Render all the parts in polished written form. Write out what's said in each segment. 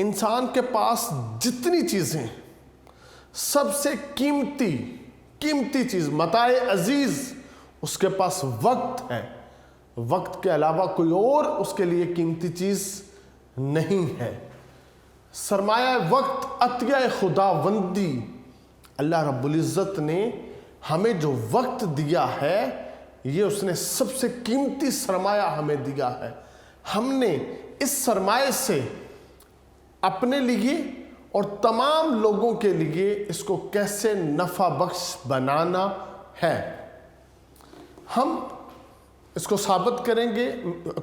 انسان کے پاس جتنی چیزیں، سب سے قیمتی چیز، متاع عزیز، اس کے پاس وقت ہے۔ وقت کے علاوہ کوئی اور اس کے لیے قیمتی چیز نہیں ہے۔ سرمایہ وقت عطیہ خداوندی، اللہ رب العزت نے ہمیں جو وقت دیا ہے، یہ اس نے سب سے قیمتی سرمایہ ہمیں دیا ہے۔ ہم نے اس سرمایہ سے اپنے لیے اور تمام لوگوں کے لیے اس کو کیسے نفع بخش بنانا ہے، ہم اس کو ثابت کریں گے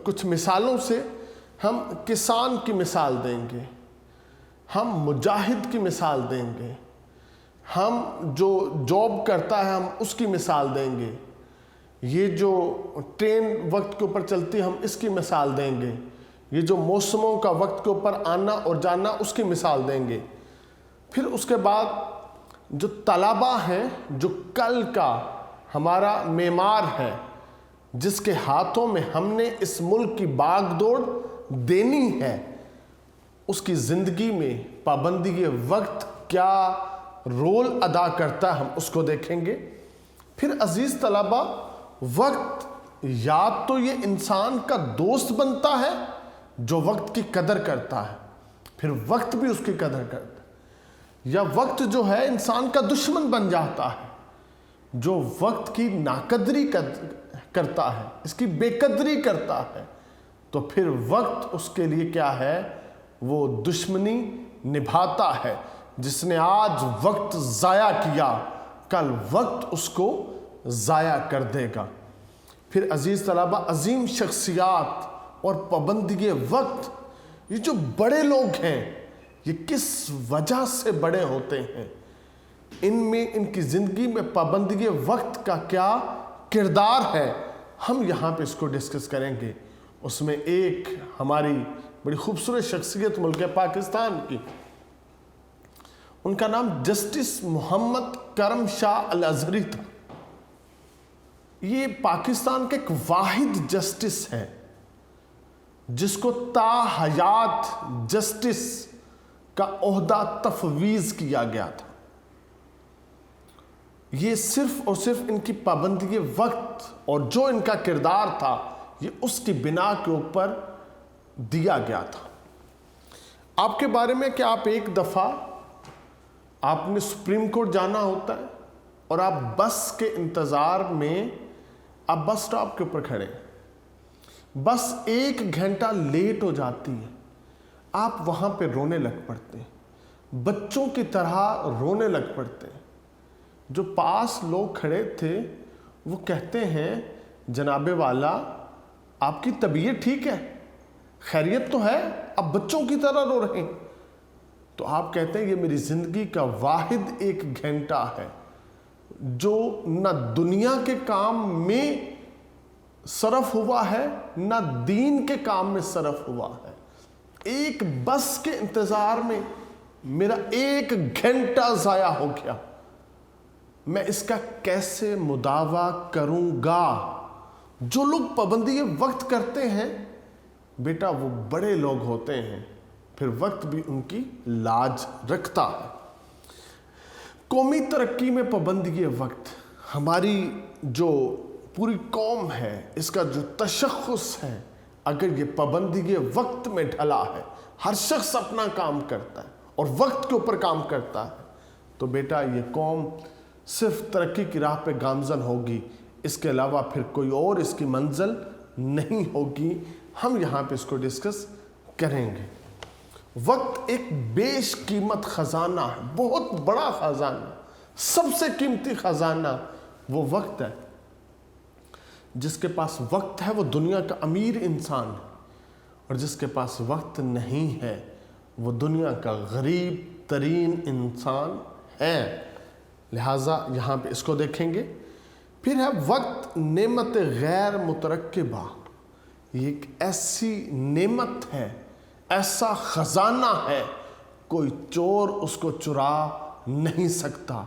کچھ مثالوں سے۔ ہم کسان کی مثال دیں گے، ہم مجاہد کی مثال دیں گے، ہم جو جاب کرتا ہے ہم اس کی مثال دیں گے، یہ جو ٹرین وقت کے اوپر چلتی ہے ہم اس کی مثال دیں گے، یہ جو موسموں کا وقت کے اوپر آنا اور جانا اس کی مثال دیں گے۔ پھر اس کے بعد جو طلبہ ہیں، جو کل کا ہمارا معمار ہے، جس کے ہاتھوں میں ہم نے اس ملک کی باغ دوڑ دینی ہے، اس کی زندگی میں پابندی وقت کیا رول ادا کرتا ہے، ہم اس کو دیکھیں گے۔ پھر عزیز طلبہ، وقت یا تو یہ انسان کا دوست بنتا ہے جو وقت کی قدر کرتا ہے، پھر وقت بھی اس کی قدر کرتا ہے، یا وقت جو ہے انسان کا دشمن بن جاتا ہے جو وقت کی ناقدری کرتا ہے، اس کی بے قدری کرتا ہے، تو پھر وقت اس کے لیے کیا ہے، وہ دشمنی نبھاتا ہے۔ جس نے آج وقت ضائع کیا، کل وقت اس کو ضائع کر دے گا۔ پھر عزیز طلبہ، عظیم شخصیات اور پابندی وقت، یہ جو بڑے لوگ ہیں، یہ کس وجہ سے بڑے ہوتے ہیں، ان میں ان کی زندگی میں پابندی وقت کا کیا کردار ہے، ہم یہاں پہ اس کو ڈسکس کریں گے۔ اس میں ایک ہماری بڑی خوبصورت شخصیت ملک پاکستان کی، ان کا نام جسٹس محمد کرم شاہ الازہری تھا۔ یہ پاکستان کے ایک واحد جسٹس ہے جس کو تا حیات جسٹس کا عہدہ تفویض کیا گیا تھا۔ یہ صرف اور صرف ان کی پابندی وقت اور جو ان کا کردار تھا، یہ اس کی بنا کے اوپر دیا گیا تھا۔ آپ کے بارے میں کہ آپ ایک دفعہ آپ نے سپریم کورٹ جانا ہوتا ہے اور آپ بس کے انتظار میں آپ بس سٹاپ کے اوپر کھڑے ہیں، بس 1 گھنٹہ لیٹ ہو جاتی ہے، آپ وہاں پہ رونے لگ پڑتے ہیں، بچوں کی طرح رونے لگ پڑتے ہیں۔ جو پاس لوگ کھڑے تھے وہ کہتے ہیں، جناب والا آپ کی طبیعت ٹھیک ہے، خیریت تو ہے، اب بچوں کی طرح رو رہے ہیں۔ تو آپ کہتے ہیں یہ میری زندگی کا واحد 1 گھنٹہ ہے جو نہ دنیا کے کام میں صرف ہوا ہے نہ دین کے کام میں صرف ہوا ہے۔ ایک بس کے انتظار میں میرا 1 گھنٹہ ضائع ہو گیا، میں اس کا کیسے مداوع کروں گا؟ جو لوگ پابندی وقت کرتے ہیں بیٹا، وہ بڑے لوگ ہوتے ہیں، پھر وقت بھی ان کی لاج رکھتا ہے۔ قومی ترقی میں پابندی وقت، ہماری جو پوری قوم ہے اس کا جو تشخص ہے، اگر یہ پابندی وقت میں ڈھلا ہے، ہر شخص اپنا کام کرتا ہے اور وقت کے اوپر کام کرتا ہے، تو بیٹا یہ قوم صرف ترقی کی راہ پہ گامزن ہوگی، اس کے علاوہ پھر کوئی اور اس کی منزل نہیں ہوگی۔ ہم یہاں پہ اس کو ڈسکس کریں گے۔ وقت ایک بیش قیمت خزانہ ہے، بہت بڑا خزانہ، سب سے قیمتی خزانہ وہ وقت ہے۔ جس کے پاس وقت ہے وہ دنیا کا امیر انسان ہے، اور جس کے پاس وقت نہیں ہے وہ دنیا کا غریب ترین انسان ہے۔ لہٰذا یہاں پہ اس کو دیکھیں گے۔ پھر ہے وقت نعمت غیر مترکبہ، یہ ایک ایسی نعمت ہے، ایسا خزانہ ہے، کوئی چور اس کو چرا نہیں سکتا،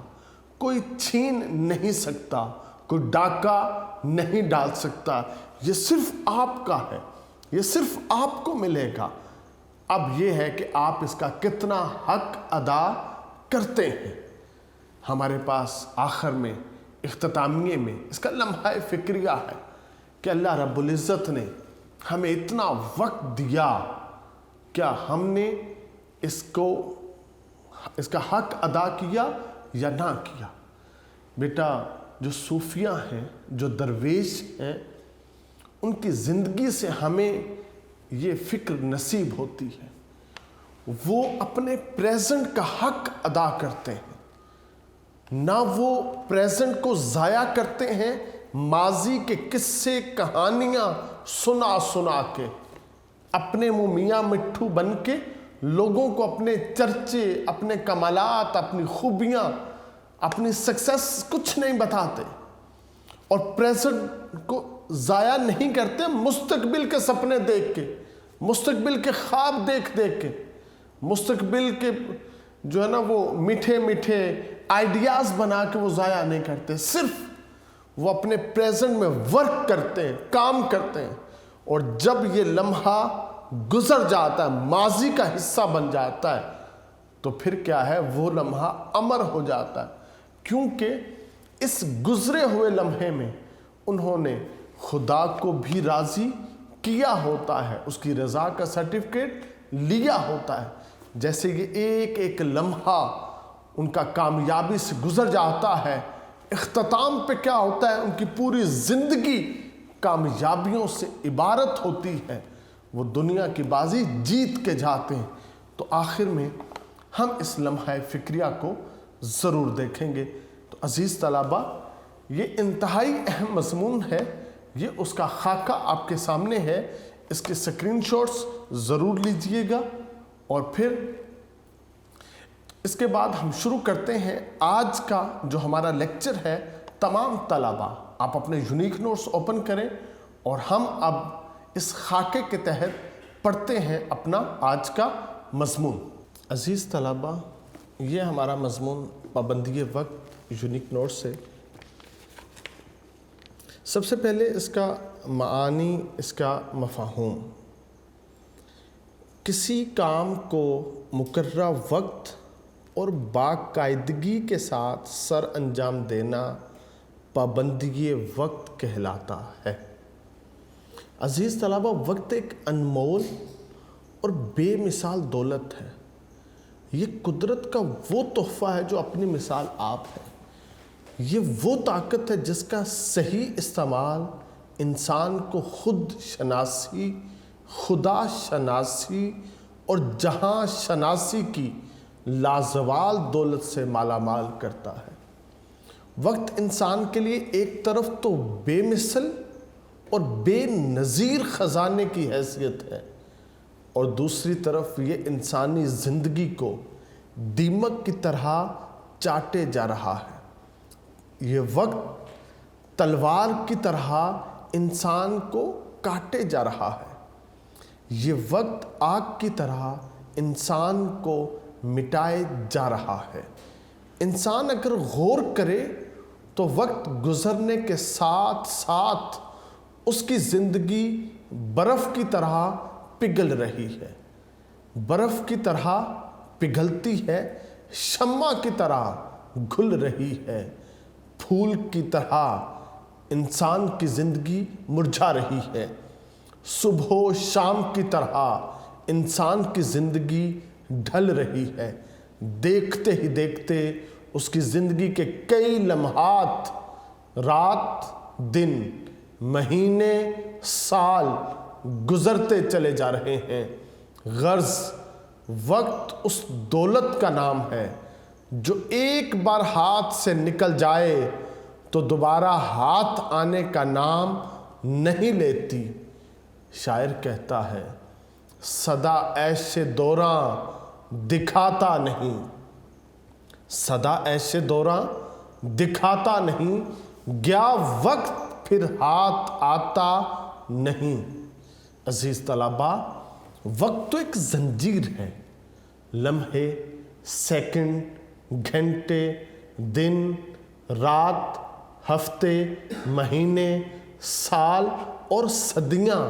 کوئی چھین نہیں سکتا، کوئی ڈاکہ نہیں ڈال سکتا۔ یہ صرف آپ کا ہے، یہ صرف آپ کو ملے گا۔ اب یہ ہے کہ آپ اس کا کتنا حق ادا کرتے ہیں۔ ہمارے پاس آخر میں اختتامیے میں اس کا لمحہ فکریہ ہے کہ اللہ رب العزت نے ہمیں اتنا وقت دیا، کیا ہم نے اس کا حق ادا کیا یا نہ کیا؟ بیٹا، جو صوفیہ ہیں، جو درویش ہیں، ان کی زندگی سے ہمیں یہ فکر نصیب ہوتی ہے۔ وہ اپنے پریزنٹ کا حق ادا کرتے ہیں، نہ وہ پریزنٹ کو ضائع کرتے ہیں ماضی کے قصے کہانیاں سنا کے، اپنے منہ میاں مٹھو بن کے لوگوں کو اپنے چرچے، اپنے کمالات، اپنی خوبیاں، اپنی سکسیس کچھ نہیں بتاتے، اور پریزنٹ کو ضائع نہیں کرتے مستقبل کے سپنے دیکھ کے، مستقبل کے خواب دیکھ کے، مستقبل کے جو ہے نا وہ میٹھے میٹھے آئیڈیاز بنا کے وہ ضائع نہیں کرتے، صرف وہ اپنے پریزنٹ میں ورک کرتے ہیں، کام کرتے ہیں، اور جب یہ لمحہ گزر جاتا ہے، ماضی کا حصہ بن جاتا ہے، تو پھر کیا ہے، وہ لمحہ امر ہو جاتا ہے، کیونکہ اس گزرے ہوئے لمحے میں انہوں نے خدا کو بھی راضی کیا ہوتا ہے، اس کی رضا کا سرٹیفکیٹ لیا ہوتا ہے۔ جیسے یہ ایک ایک لمحہ ان کا کامیابی سے گزر جاتا ہے، اختتام پہ کیا ہوتا ہے، ان کی پوری زندگی کامیابیوں سے عبارت ہوتی ہے، وہ دنیا کی بازی جیت کے جاتے ہیں۔ تو آخر میں ہم اس لمحہ فکریہ کو ضرور دیکھیں گے۔ تو عزیز طلبہ، یہ انتہائی اہم مضمون ہے، یہ اس کا خاکہ آپ کے سامنے ہے، اس کے اسکرین شاٹس ضرور لیجئے گا، اور پھر اس کے بعد ہم شروع کرتے ہیں آج کا جو ہمارا لیکچر ہے۔ تمام طلبہ آپ اپنے یونیک نوٹس اوپن کریں، اور ہم اب اس خاکے کے تحت پڑھتے ہیں اپنا آج کا مضمون۔ عزیز طلبہ، یہ ہمارا مضمون پابندی وقت یونیک نوٹس ہے۔ سب سے پہلے اس کا معانی، اس کا مفہوم۔ کسی کام کو مقررہ وقت اور باقاعدگی کے ساتھ سر انجام دینا پابندی وقت کہلاتا ہے۔ عزیز طلبہ، وقت ایک انمول اور بے مثال دولت ہے۔ یہ قدرت کا وہ تحفہ ہے جو اپنی مثال آپ ہے۔ یہ وہ طاقت ہے جس کا صحیح استعمال انسان کو خود شناسی، خدا شناسی اور جہاں شناسی کی لازوال دولت سے مالا مال کرتا ہے۔ وقت انسان کے لیے ایک طرف تو بے مثل اور بے نظیر خزانے کی حیثیت ہے، اور دوسری طرف یہ انسانی زندگی کو دیمک کی طرح چاٹے جا رہا ہے۔ یہ وقت تلوار کی طرح انسان کو کاٹے جا رہا ہے۔ یہ وقت آگ کی طرح انسان کو مٹائے جا رہا ہے۔ انسان اگر غور کرے تو وقت گزرنے کے ساتھ ساتھ اس کی زندگی برف کی طرح پگھل رہی ہے، برف کی طرح پگھلتی ہے، شمع کی طرح گھل رہی ہے، پھول کی طرح انسان کی زندگی مرجھا رہی ہے، صبح و شام کی طرح انسان کی زندگی ڈھل رہی ہے۔ دیکھتے ہی دیکھتے اس کی زندگی کے کئی لمحات، رات، دن، مہینے، سال گزرتے چلے جا رہے ہیں۔ غرض وقت اس دولت کا نام ہے جو ایک بار ہاتھ سے نکل جائے تو دوبارہ ہاتھ آنے کا نام نہیں لیتی۔ شاعر کہتا ہے، سدا عیش دوراں دکھاتا نہیں، سدا عیش دوراں دکھاتا نہیں، گیا وقت پھر ہاتھ آتا نہیں۔ عزیز طلبہ، وقت تو ایک زنجیر ہے۔ لمحے، سیکنڈ، گھنٹے، دن، رات، ہفتے، مہینے، سال اور صدیاں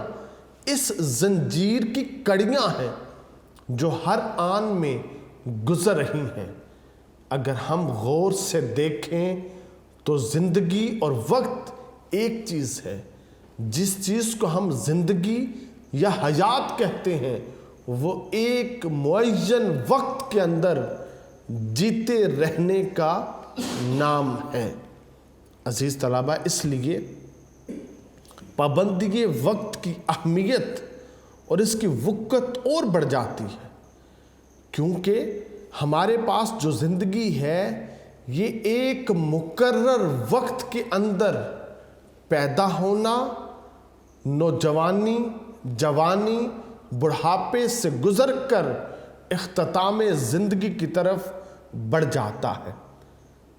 اس زنجیر کی کڑیاں ہیں، جو ہر آن میں گزر رہی ہیں۔ اگر ہم غور سے دیکھیں تو زندگی اور وقت ایک چیز ہے۔ جس چیز کو ہم زندگی یا حیات کہتے ہیں وہ ایک معین وقت کے اندر جیتے رہنے کا نام ہے۔ عزیز طلبہ، اس لیے پابندی وقت کی اہمیت اور اس کی وقت اور بڑھ جاتی ہے، کیونکہ ہمارے پاس جو زندگی ہے یہ ایک مقرر وقت کے اندر پیدا ہونا، نوجوانی، جوانی، بڑھاپے سے گزر کر اختتام زندگی کی طرف بڑھ جاتا ہے۔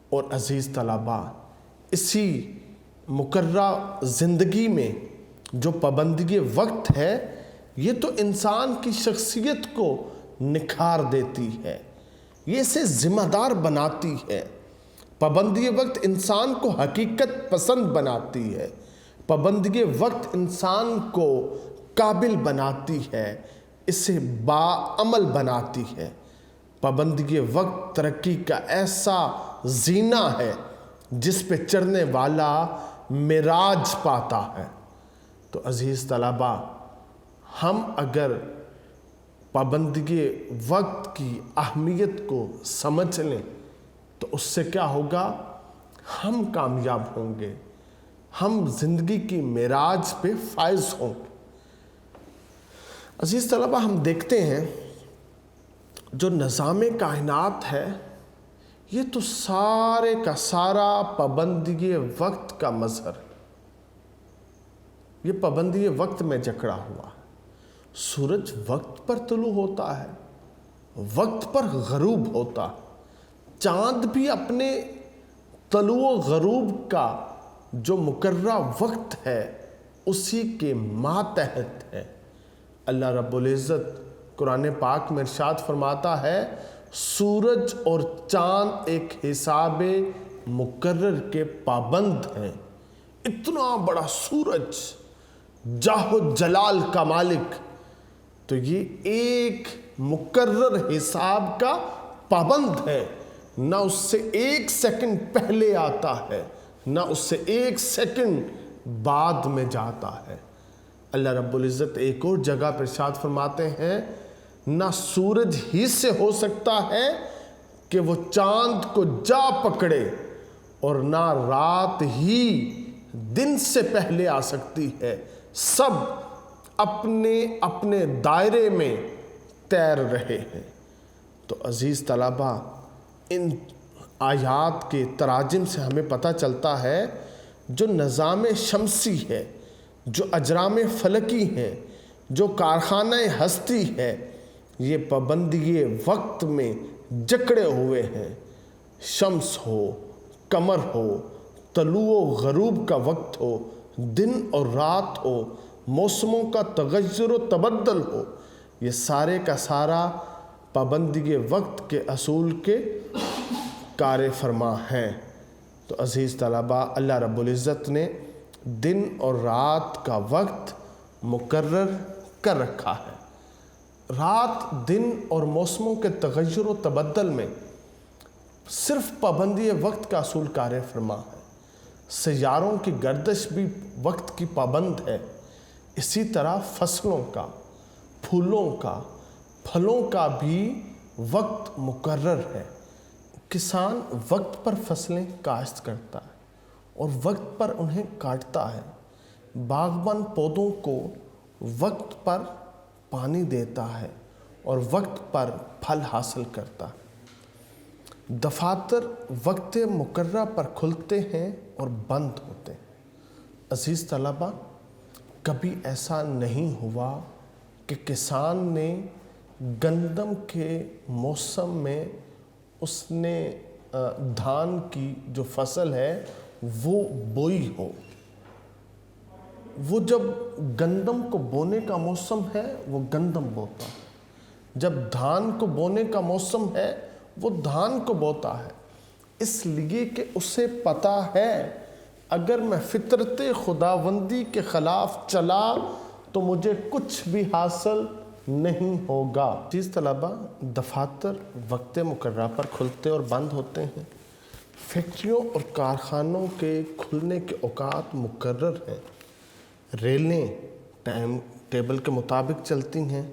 اور عزیز طلبہ، اسی مقررہ زندگی میں جو پابندی وقت ہے یہ تو انسان کی شخصیت کو نکھار دیتی ہے، یہ اسے ذمہ دار بناتی ہے۔ پابندی وقت انسان کو حقیقت پسند بناتی ہے، پابندی وقت انسان کو قابل بناتی ہے، اسے باعمل بناتی ہے۔ پابندی وقت ترقی کا ایسا زینہ ہے جس پہ چڑھنے والا معراج پاتا ہے۔ تو عزیز طلبہ، ہم اگر پابندی وقت کی اہمیت کو سمجھ لیں تو اس سے کیا ہوگا؟ ہم کامیاب ہوں گے، ہم زندگی کی معراج پہ فائز ہوں گے۔ عزیز طلبہ، ہم دیکھتے ہیں جو نظام کائنات ہے یہ تو سارے کا سارا پابندی وقت کا مظہر ہے۔ یہ پابندی وقت میں جکڑا ہوا ہے۔ سورج وقت پر طلوع ہوتا ہے، وقت پر غروب ہوتا ہے۔ چاند بھی اپنے طلوع و غروب کا جو مقررہ وقت ہے اسی کے ماتحت ہے۔ اللہ رب العزت قرآن پاک میں ارشاد فرماتا ہے، سورج اور چاند ایک حساب مقرر کے پابند ہیں۔ اتنا بڑا سورج، جاہ و جلال کا مالک، تو یہ ایک مقرر حساب کا پابند ہے، نہ اس سے ایک سیکنڈ پہلے آتا ہے نہ اس سے ایک سیکنڈ بعد میں جاتا ہے۔ اللہ رب العزت ایک اور جگہ پر ارشاد فرماتے ہیں، نہ سورج ہی سے ہو سکتا ہے کہ وہ چاند کو جا پکڑے، اور نہ رات ہی دن سے پہلے آ سکتی ہے۔ سب اپنے اپنے دائرے میں تیر رہے ہیں۔ تو عزیز طلبہ، ان آیات کے تراجم سے ہمیں پتہ چلتا ہے جو نظام شمسی ہے، جو اجرام فلکی ہیں، جو کارخانہ ہستی ہے، یہ پابندی وقت میں جکڑے ہوئے ہیں۔ شمس ہو، قمر ہو، طلوع و غروب کا وقت ہو، دن اور رات ہو، موسموں کا تغیر و تبدل ہو، یہ سارے کا سارا پابندی وقت کے اصول کے کار فرما ہیں۔ تو عزیز طلبہ، اللہ رب العزت نے دن اور رات کا وقت مقرر کر رکھا ہے۔ رات، دن اور موسموں کے تغیر و تبدل میں صرف پابندی وقت کا اصول کار فرما ہے۔ سیاروں کی گردش بھی وقت کی پابند ہے۔ اسی طرح فصلوں کا، پھولوں کا، پھلوں کا بھی وقت مقرر ہے۔ کسان وقت پر فصلیں کاشت کرتا ہے اور وقت پر انہیں کاٹتا ہے۔ باغبان پودوں کو وقت پر پانی دیتا ہے اور وقت پر پھل حاصل کرتا ہے۔ دفاتر وقت مقررہ پر کھلتے ہیں اور بند ہوتے ہیں۔ عزیز طلبہ، کبھی ایسا نہیں ہوا کہ کسان نے گندم کے موسم میں اس نے دھان کی جو فصل ہے وہ بوئی ہو۔ وہ جب گندم کو بونے کا موسم ہے وہ گندم بوتا ہے، جب دھان کو بونے کا موسم ہے وہ دھان کو بوتا ہے، اس لیے کہ اسے پتہ ہے اگر میں فطرت خداوندی کے خلاف چلا تو مجھے کچھ بھی حاصل نہیں ہوگا۔ چیز طلبہ، دفاتر وقت مقررہ پر کھلتے اور بند ہوتے ہیں، فیکٹریوں اور کارخانوں کے کھلنے کے اوقات مقرر ہیں، ریلیں ٹائم ٹیبل کے مطابق چلتی ہیں،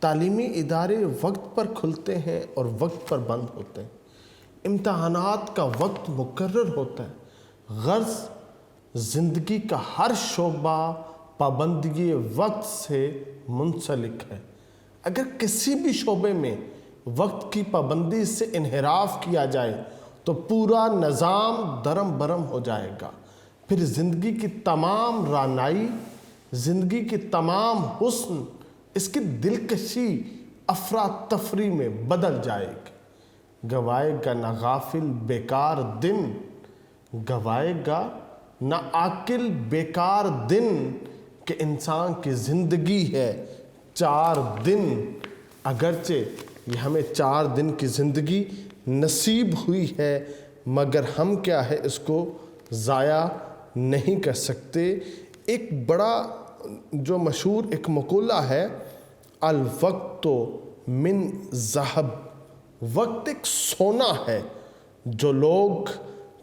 تعلیمی ادارے وقت پر کھلتے ہیں اور وقت پر بند ہوتے ہیں، امتحانات کا وقت مقرر ہوتا ہے۔ غرض زندگی کا ہر شعبہ پابندی وقت سے منسلک ہے۔ اگر کسی بھی شعبے میں وقت کی پابندی سے انحراف کیا جائے تو پورا نظام درم برم ہو جائے گا، پھر زندگی کی تمام رعنائی، زندگی کی تمام حسن، اس کی دلکشی افراتفری میں بدل جائے گی۔ گوائے گا نہ غافل بیکار دن، گوائے گا نہ عاقل بیکار دن، کہ انسان کی زندگی ہے 4 دن۔ اگرچہ یہ ہمیں 4 دن کی زندگی نصیب ہوئی ہے، مگر ہم کیا ہے اس کو ضائع نہیں کر سکتے۔ ایک بڑا جو مشہور ایک مقولہ ہے، الوقت من ذہب، وقت ایک سونا ہے۔ جو لوگ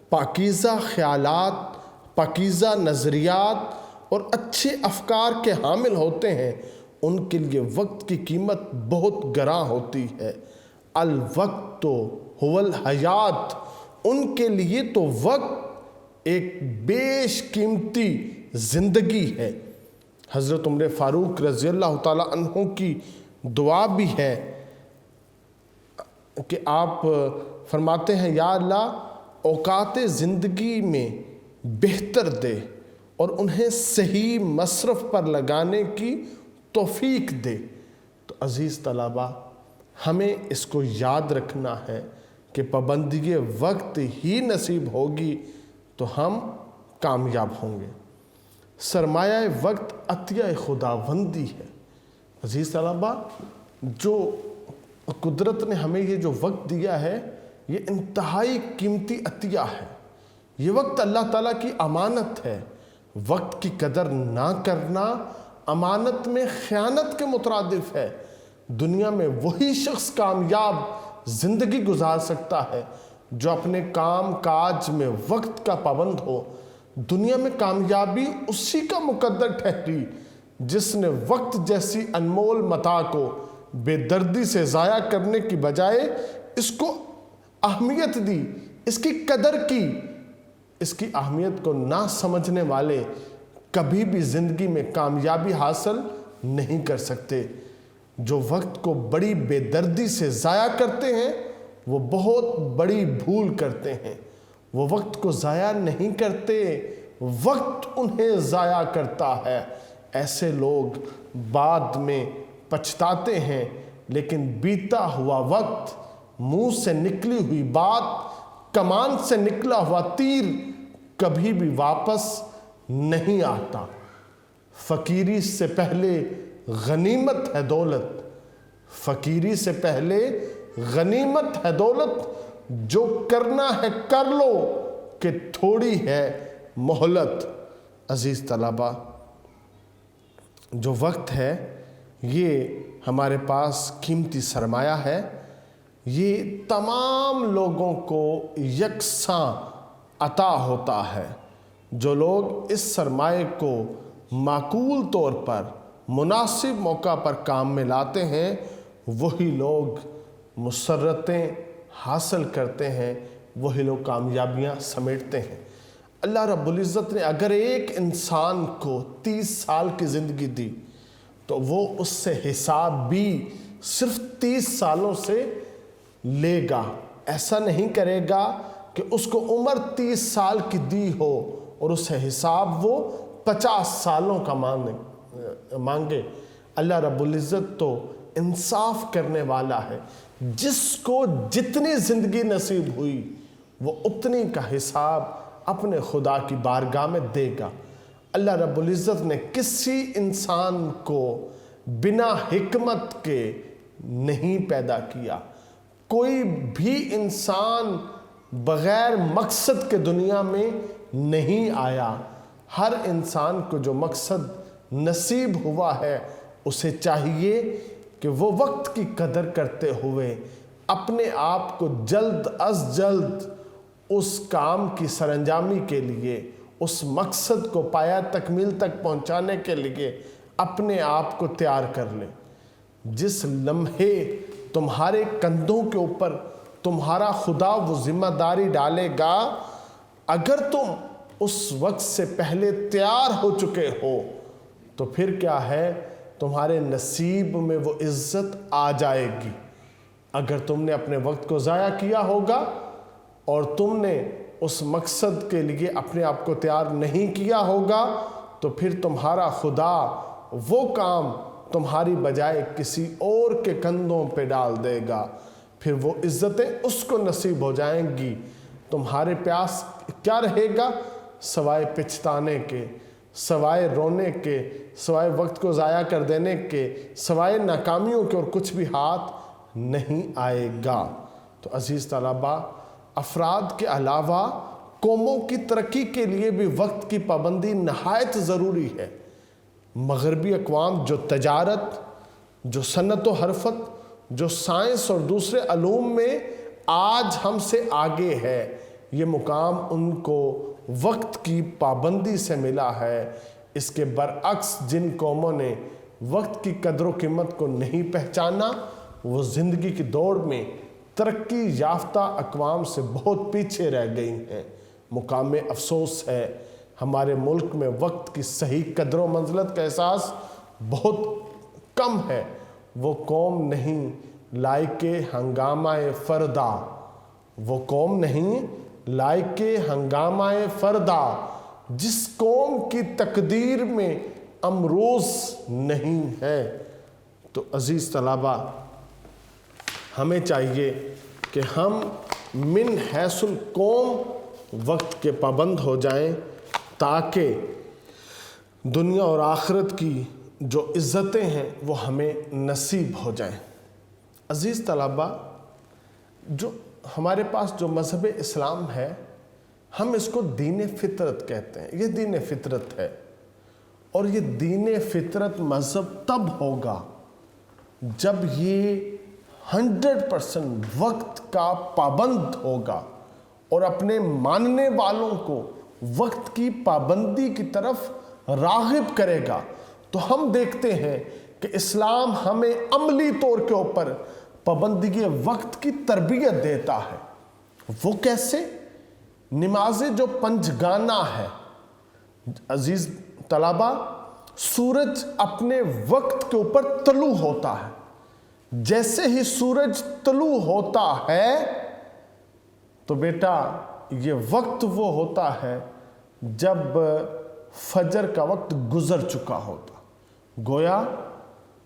پاکیزہ خیالات، پاکیزہ نظریات اور اچھے افکار کے حامل ہوتے ہیں، ان کے لیے وقت کی قیمت بہت گراں ہوتی ہے۔ الوقت هو الحیات، ان کے لیے تو وقت ایک بیش قیمتی زندگی ہے۔ حضرت عمر فاروق رضی اللہ تعالیٰ عنہ کی دعا بھی ہے کہ آپ فرماتے ہیں، یا اللہ اوقات زندگی میں بہتر دے اور انہیں صحیح مصرف پر لگانے کی توفیق دے۔ تو عزیز طلبہ، ہمیں اس کو یاد رکھنا ہے کہ پابندی وقت ہی نصیب ہوگی تو ہم کامیاب ہوں گے۔ سرمایہ وقت عطیہ خداوندی ہے۔ عزیز طلبہ، جو قدرت نے ہمیں یہ جو وقت دیا ہے، یہ انتہائی قیمتی عطیہ ہے۔ یہ وقت اللہ تعالیٰ کی امانت ہے۔ وقت کی قدر نہ کرنا امانت میں خیانت کے مترادف ہے۔ دنیا میں وہی شخص کامیاب زندگی گزار سکتا ہے جو اپنے کام کاج میں وقت کا پابند ہو۔ دنیا میں کامیابی اسی کا مقدر ٹھہری جس نے وقت جیسی انمول متاع کو بے دردی سے ضائع کرنے کی بجائے اس کو اہمیت دی، اس کی قدر کی۔ اس کی اہمیت کو نہ سمجھنے والے کبھی بھی زندگی میں کامیابی حاصل نہیں کر سکتے۔ جو وقت کو بڑی بے دردی سے ضائع کرتے ہیں وہ بہت بڑی بھول کرتے ہیں۔ وہ وقت کو ضائع نہیں کرتے، وقت انہیں ضائع کرتا ہے۔ ایسے لوگ بعد میں پچھتاتے ہیں، لیکن بیتا ہوا وقت، منہ سے نکلی ہوئی بات، کمان سے نکلا ہوا تیر کبھی بھی واپس نہیں آتا۔ فقیری سے پہلے غنیمت ہے دولت، فقیری سے پہلے غنیمت ہے دولت، جو کرنا ہے کر لو کہ تھوڑی ہے مہلت۔ عزیز طلبہ، جو وقت ہے یہ ہمارے پاس قیمتی سرمایہ ہے۔ یہ تمام لوگوں کو یکساں عطا ہوتا ہے۔ جو لوگ اس سرمایہ کو معقول طور پر مناسب موقع پر کام میں لاتے ہیں، وہی لوگ مسرتیں حاصل کرتے ہیں، وہی لوگ کامیابیاں سمیٹتے ہیں۔ اللہ رب العزت نے اگر ایک انسان کو 30 سال کی زندگی دی تو وہ اس سے حساب بھی صرف 30 سالوں سے لے گا۔ ایسا نہیں کرے گا کہ اس کو عمر 30 سال کی دی ہو اور اس سے حساب وہ 50 سالوں کا مانگے۔ اللہ رب العزت تو انصاف کرنے والا ہے۔ جس کو جتنی زندگی نصیب ہوئی وہ اتنی کا حساب اپنے خدا کی بارگاہ میں دے گا۔ اللہ رب العزت نے کسی انسان کو بنا حکمت کے نہیں پیدا کیا۔ کوئی بھی انسان بغیر مقصد کے دنیا میں نہیں آیا۔ ہر انسان کو جو مقصد نصیب ہوا ہے اسے چاہیے کہ وہ وقت کی قدر کرتے ہوئے اپنے آپ کو جلد از جلد اس کام کی سرانجامی کے لیے، اس مقصد کو پایا تکمیل تک پہنچانے کے لیے اپنے آپ کو تیار کر لیں۔ جس لمحے تمہارے کندھوں کے اوپر تمہارا خدا وہ ذمہ داری ڈالے گا، اگر تم اس وقت سے پہلے تیار ہو چکے ہو تو پھر کیا ہے، تمہارے نصیب میں وہ عزت آ جائے گی۔ اگر تم نے اپنے وقت کو ضائع کیا ہوگا اور تم نے اس مقصد کے لیے اپنے آپ کو تیار نہیں کیا ہوگا تو پھر تمہارا خدا وہ کام تمہاری بجائے کسی اور کے کندھوں پہ ڈال دے گا، پھر وہ عزتیں اس کو نصیب ہو جائیں گی۔ تمہارے پاس کیا رہے گا سوائے پچھتانے کے، سوائے رونے کے، سوائے وقت کو ضائع کر دینے کے، سوائے ناکامیوں کے، اور کچھ بھی ہاتھ نہیں آئے گا۔ تو عزیز طلباء، افراد کے علاوہ قوموں کی ترقی کے لیے بھی وقت کی پابندی نہایت ضروری ہے۔ مغربی اقوام جو تجارت، جو صنعت و حرفت، جو سائنس اور دوسرے علوم میں آج ہم سے آگے ہے، یہ مقام ان کو وقت کی پابندی سے ملا ہے۔ اس کے برعکس جن قوموں نے وقت کی قدر و قیمت کو نہیں پہچانا، وہ زندگی کی دوڑ میں ترقی یافتہ اقوام سے بہت پیچھے رہ گئی ہیں۔ مقام افسوس ہے ہمارے ملک میں وقت کی صحیح قدر و منزلت کا احساس بہت کم ہے۔ وہ قوم نہیں لائق ہنگامہ فردا، وہ قوم نہیں لائق ہنگامہ فردا، جس قوم کی تقدیر میں امروز نہیں ہے۔ تو عزیز طلباء، ہمیں چاہیے کہ ہم من حیث القوم وقت کے پابند ہو جائیں تاکہ دنیا اور آخرت کی جو عزتیں ہیں وہ ہمیں نصیب ہو جائیں۔ عزیز طلباء، جو ہمارے پاس جو مذہب اسلام ہے، ہم اس کو دین فطرت کہتے ہیں۔ یہ دین فطرت ہے، اور یہ دین فطرت مذہب تب ہوگا جب یہ 100% وقت کا پابند ہوگا اور اپنے ماننے والوں کو وقت کی پابندی کی طرف راغب کرے گا۔ تو ہم دیکھتے ہیں کہ اسلام ہمیں عملی طور کے اوپر پابندی وقت کی تربیت دیتا ہے۔ وہ کیسے؟ نماز جو پنجگانہ ہے۔ عزیز طلباء، سورج اپنے وقت کے اوپر طلوع ہوتا ہے۔ جیسے ہی سورج طلوع ہوتا ہے تو بیٹا یہ وقت وہ ہوتا ہے جب فجر کا وقت گزر چکا ہوتا۔ گویا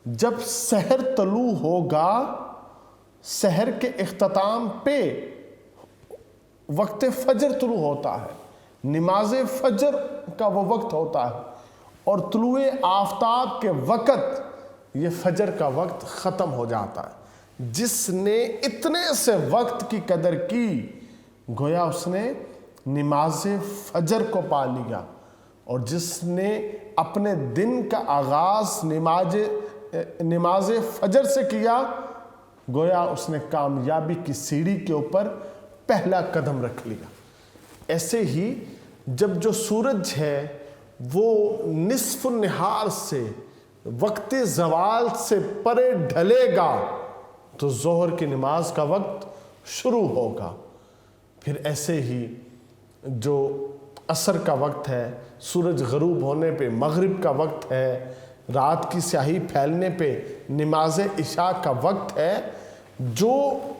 جب سحر طلوع ہوگا، سحر کے اختتام پہ وقت فجر طلوع ہوتا ہے، نماز فجر کا وہ وقت ہوتا ہے، اور طلوع آفتاب کے وقت یہ فجر کا وقت ختم ہو جاتا ہے۔ جس نے اتنے سے وقت کی قدر کی، گویا اس نے نماز فجر کو پا لیا، اور جس نے اپنے دن کا آغاز نماز فجر سے کیا، گویا اس نے کامیابی کی سیڑھی کے اوپر پہلا قدم رکھ لیا۔ ایسے ہی جب جو سورج ہے وہ نصف النہار سے، وقت زوال سے پرے ڈھلے گا، تو ظہر کی نماز کا وقت شروع ہوگا۔ پھر ایسے ہی جو عصر کا وقت ہے، سورج غروب ہونے پہ مغرب کا وقت ہے، رات کی سیاہی پھیلنے پہ نماز عشاء کا وقت ہے۔ جو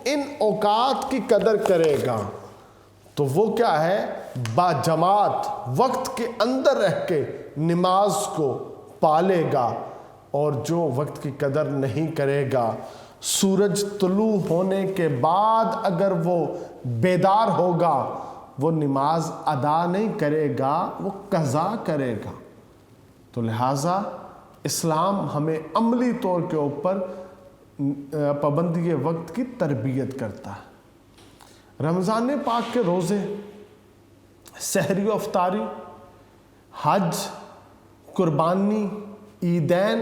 ان اوقات کی قدر کرے گا تو وہ کیا ہے، باجماعت وقت کے اندر رہ کے نماز کو پالے گا، اور جو وقت کی قدر نہیں کرے گا، سورج طلوع ہونے کے بعد اگر وہ بیدار ہوگا، وہ نماز ادا نہیں کرے گا، وہ قضا کرے گا۔ تو لہٰذا اسلام ہمیں عملی طور کے اوپر پابندی وقت کی تربیت کرتا ہے۔ رمضان پاک کے روزے، سحری و افطاری، حج، قربانی، عیدین،